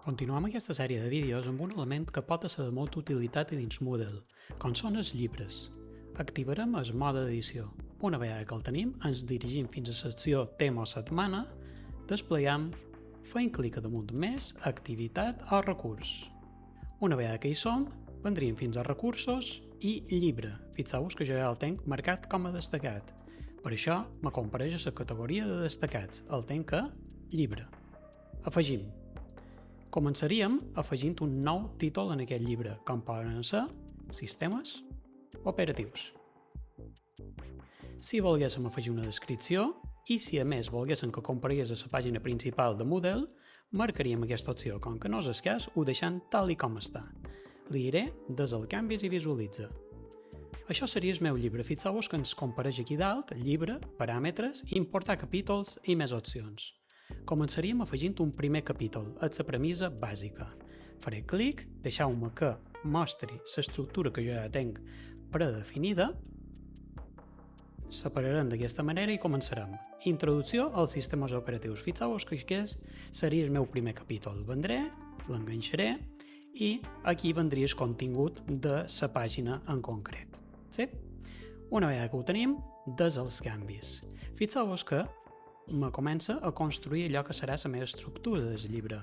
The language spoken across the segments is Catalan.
Continuem aquesta sèrie de vídeos amb un element que pot ser de molta utilitat dins Moodle, com són els llibres. Activarem el mode d'edició. Una vegada que el tenim, ens dirigim fins a la secció Tema o setmana, despleguem, fent clic damunt més, activitat o recurs. Una vegada que hi som, vendríem fins a recursos i llibre. Fixeu-vos que jo ja el tenc marcat com a destacat. Per això m'apareix a la categoria de destacats, el tenc a llibre. Afegim. Començaríem afegint un nou títol en aquest llibre, com poden ser sistemes operatius. Si volguéssim afegir una descripció i si a més volguéssim que comparegués a la pàgina principal de Moodle, marcaríem aquesta opció, com que no és el cas, ho deixant tal i com està. Li diré des el canvis i visualitza. Això seria el meu llibre. Fixeu-vos que ens compareix aquí dalt, llibre, paràmetres, importar capítols i més opcions. Començaríem afegint un primer capítol, és la premissa bàsica. Faré clic, deixeu-me que mostri l'estructura que jo ja tenc predefinida, separarem d'aquesta manera i començarem. Introducció als sistemes operatius. Fixeu-vos que aquest seria el meu primer capítol. Vendré, l'enganxaré i aquí vendria el contingut de la pàgina en concret. Sí? Una vegada que ho tenim, des els canvis. Fixeu-vos que me comença a construir allò que serà la meva estructura del llibre.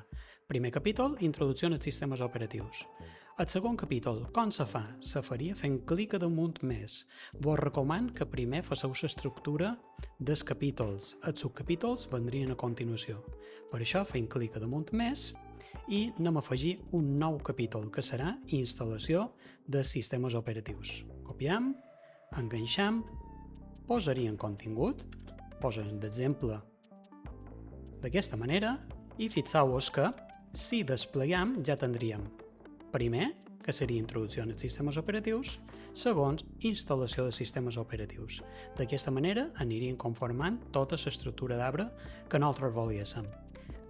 Primer capítol, introducció als sistemes operatius. El segon capítol, com se fa? Se faria fent clic damunt més. Vos recomano que primer faceu l'estructura dels capítols. Els subcapítols vendrien a continuació. Per això fent clic damunt més i anem a afegir un nou capítol, que serà instal·lació de sistemes operatius. Copiem, enganxem, posaríem contingut, posarem d'exemple d'aquesta manera i fixeu-vos que si despleguem ja tindríem primer, que seria introducció als sistemes operatius, segons, instal·lació de sistemes operatius. D'aquesta manera aniríem conformant tota l'estructura d'arbre que nosaltres volguéssim.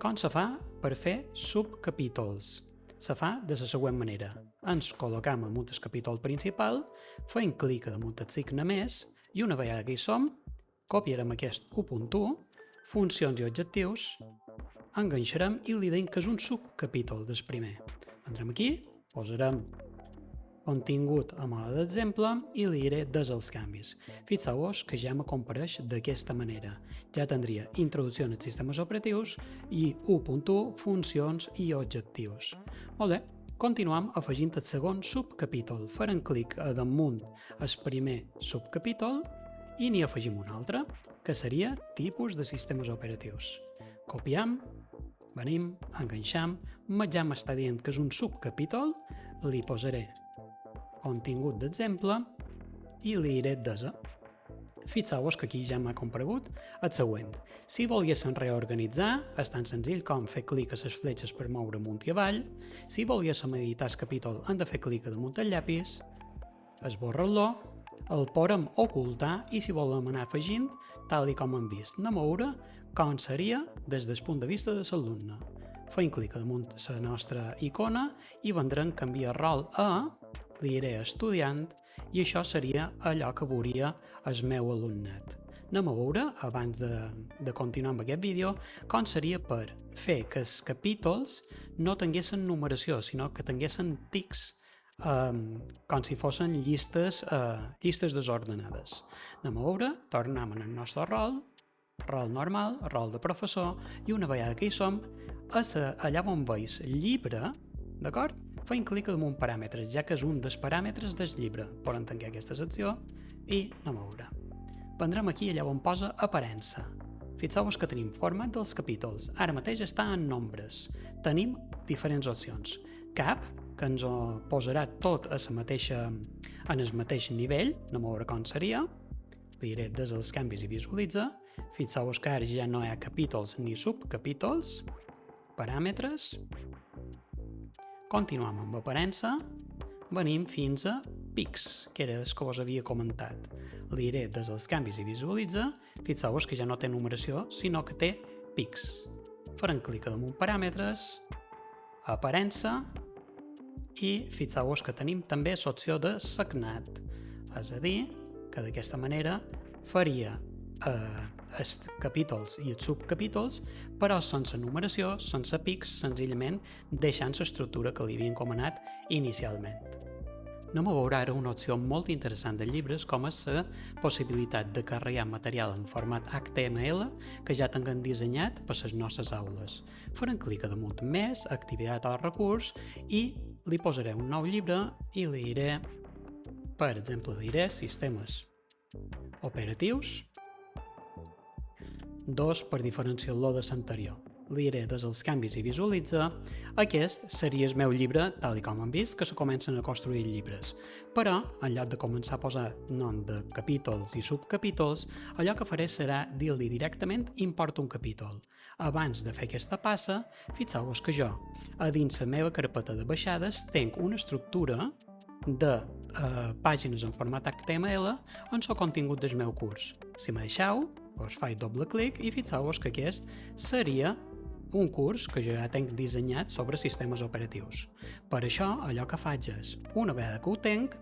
Com se fa per fer subcapítols? Se fa de la següent manera. Ens col·locam damunt el capítol principal, fem clic damunt el signe més i una vegada que hi som, copiarem aquest 1.1, funcions i objectius, enganxarem i li deim que és un subcapítol del primer. Entrem aquí, posarem contingut a mode d'exemple i li diré des els canvis. Fixeu-vos que ja m'apareix d'aquesta manera. Ja tindria introducció als sistemes operatius i 1.1, funcions i objectius. Molt bé, continuem afegint el segon subcapítol. Farem clic damunt el primer subcapítol i n'hi afegim un altre, que seria tipus de sistemes operatius. Copiem, venim, enganxam, ja m'està dient que és un subcapítol, li posaré contingut d'exemple i li diré desa. Fixeu-vos que aquí ja m'ha comparegut el següent. Si volguéssim reorganitzar, és tan senzill com fer clic a les fletxes per moure amunt i avall. Si volguéssim editar el capítol, hem de fer clic damunt el llapis, esborrar-lo, el podem ocultar i si volem anar afegint, tal i com hem vist, anem a veure com seria des del punt de vista de l'alumne. Fem clic damunt la nostra icona i vendrem canviar rol a, li diré estudiant, i això seria allò que veuria el meu alumnat. Anem a veure, abans de continuar amb aquest vídeo, com seria per fer que els capítols no tinguessin numeració, sinó que tinguessin tics, com si fossin llistes desordenades. Anem a veure, tornem al nostre rol normal, rol de professor, i una vegada que hi som, allà on veus llibre, d'acord? Fem clic damunt paràmetres, ja que és un dels paràmetres del llibre. Podem tancar aquesta secció i anem a veure. Vendrem aquí allà on posa aparença. Fixeu-vos que tenim format dels capítols. Ara mateix està en nombres. Tenim diferents opcions. Cap, que ens ho posarà tot en el mateix nivell, anem a veure com seria. Li diré des els canvis i visualitza. Fixeu-vos que ara ja no hi ha capítols ni subcapítols. Paràmetres. Continuem amb aparença. Venim fins a pics, que era el que vos havia comentat. Li diré des dels canvis i visualitza. Fixeu-vos que ja no té numeració, sinó que té pics. Farem clic damunt paràmetres, aparença, i fixeu-vos que tenim també l'opció de sagnat. És a dir, que d'aquesta manera faria els capítols i els subcapítols, però sense numeració, sense pics, senzillament deixant l'estructura que li havia encomanat inicialment. Anem a veure ara una opció molt interessant de llibres com és la possibilitat de carregar material en format HTML que ja tinguem dissenyat per les nostres aules. Farem clic a damunt més, activitat o recurs i li posaré un nou llibre i li diré, per exemple, sistemes operatius 2 per diferenciar-lo de l'anterior. Li diré des dels canvis i visualitza. Aquest seria el meu llibre, tal com hem vist, que se comencen a construir llibres. Però, en lloc de començar a posar nom de capítols i subcapítols, allò que faré serà dir-li directament import un capítol. Abans de fer aquesta passa, fixeu-vos que jo, a dins la meva carpeta de baixades, tinc una estructura de pàgines en format HTML on el contingut del meu curs. Si me deixeu, us faig doble clic i fixeu-vos que aquest seria un curs que jo ja tinc dissenyat sobre sistemes operatius. Per això, allò que faig és, una vegada que ho tinc,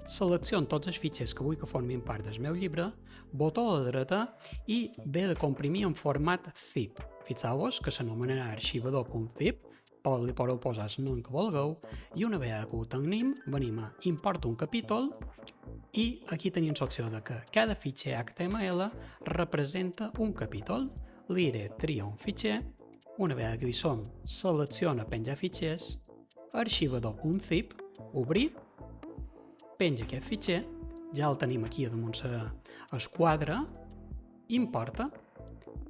selecciono tots els fitxers que vull que formin part del meu llibre, botó a la dreta i ve de comprimir en format zip. Fixeu-vos que s'anomenarà arxivador.zip, li podeu posar el nom que vulgueu, i una vegada que ho tenim, venim a import un capítol i aquí tenim l'opció de que cada fitxer HTML representa un capítol. Li diré tria un fitxer, una vegada que hi som, selecciona penjar fitxers, arxivador.zip, obrir, penja aquest fitxer, ja el tenim aquí damunt el quadre, importa,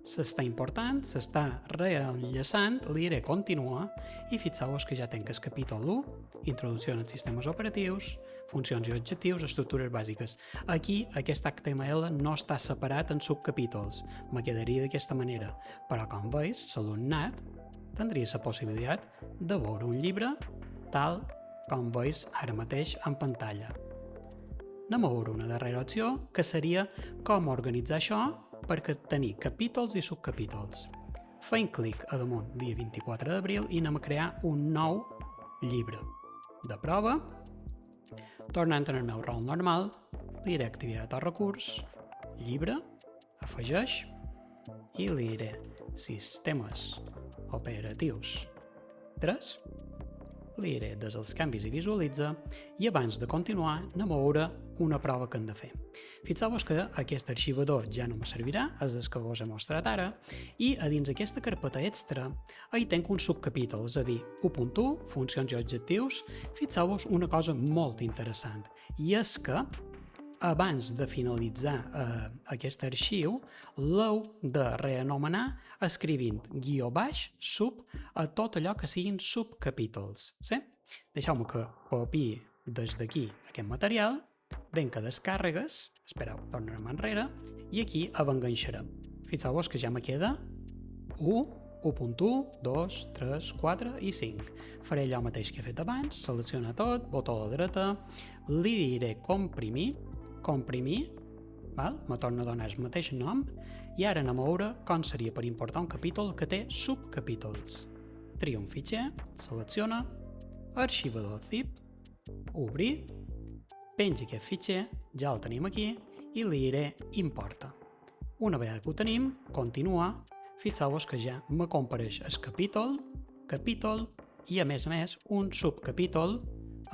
s'està important, s'està reenllaçant, li diré continua i fixeu-vos que ja tinc el capítol 1, introducció en els sistemes operatius, funcions i objectius, estructures bàsiques. Aquí aquest HTML no està separat en subcapítols, me quedaria d'aquesta manera, però com veus, l'alumnat tindria la possibilitat de veure un llibre tal com veus ara mateix en pantalla. Anem a veure una darrera opció, que seria com organitzar això perquè tenir capítols i subcapítols. Fem clic a damunt dia 24 d'abril i anem a crear un nou llibre de prova. Tornant en el meu rol normal, li diré activitat o recurs, llibre, afegeix i li diré sistemes operatius 3, li diré des dels canvis i visualitza i abans de continuar anem a veure una prova que hem de fer. Fixeu-vos que aquest arxivador ja no me servirà, és el que us he mostrat ara, i a dins aquesta carpeta extra hi tinc un subcapítol, és a dir, 1.1, funcions i objectius. Fixeu-vos una cosa molt interessant, i és que abans de finalitzar aquest arxiu, l'heu de reanomenar escrivint --sub a tot allò que siguin subcapítols. Sí? Deixeu-me que copiï des d'aquí aquest material, venc a descàrregues, espereu, tornarem enrere, i aquí avanganxarem. Fixeu-vos que ja me queda 1.1, 2, 3, 4 i 5. Faré allò mateix que he fet abans, selecciona tot, botó a la dreta, li diré comprimir, me torna a donar el mateix nom, i ara anem a veure com seria per importar un capítol que té subcapítols. Tria un fitxer, selecciona, arxivador zip, obrir, penja aquest fitxer, ja el tenim aquí, i li diré importa. Una vegada que ho tenim, continua, fixeu-vos que ja me compareix el capítol i a més un subcapítol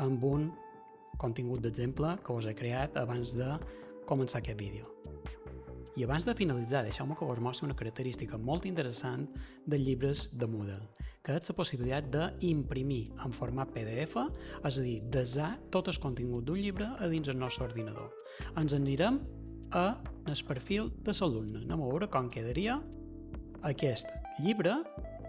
amb un contingut d'exemple que us he creat abans de començar aquest vídeo. I abans de finalitzar, deixeu-me que us mostri una característica molt interessant dels llibres de Moodle, que és la possibilitat d'imprimir en format PDF, és a dir, desar tot el contingut d'un llibre a dins el nostre ordinador. Ens anirem al perfil de l'alumne. Anem a veure com quedaria aquest llibre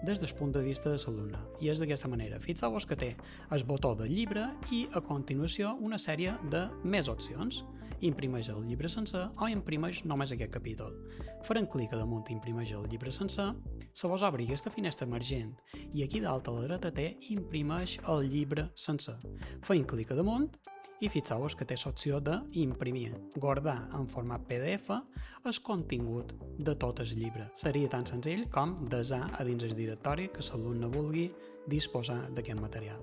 des del punt de vista de l'alumne. I és d'aquesta manera. Fixeu-vos que té el botó del llibre i a continuació una sèrie de més opcions. Imprimeix el llibre sencer o imprimeix només aquest capítol. Farem clic a damunt i imprimeix el llibre sencer, se vos obri aquesta finestra emergent i aquí dalt a la dreta té imprimeix el llibre sencer. Fem clic a damunt i fixeu-vos que té l'opció d'imprimir, guardar en format PDF el contingut de tot el llibre. Seria tan senzill com desar a dins el directori que l'alumne vulgui disposar d'aquest material.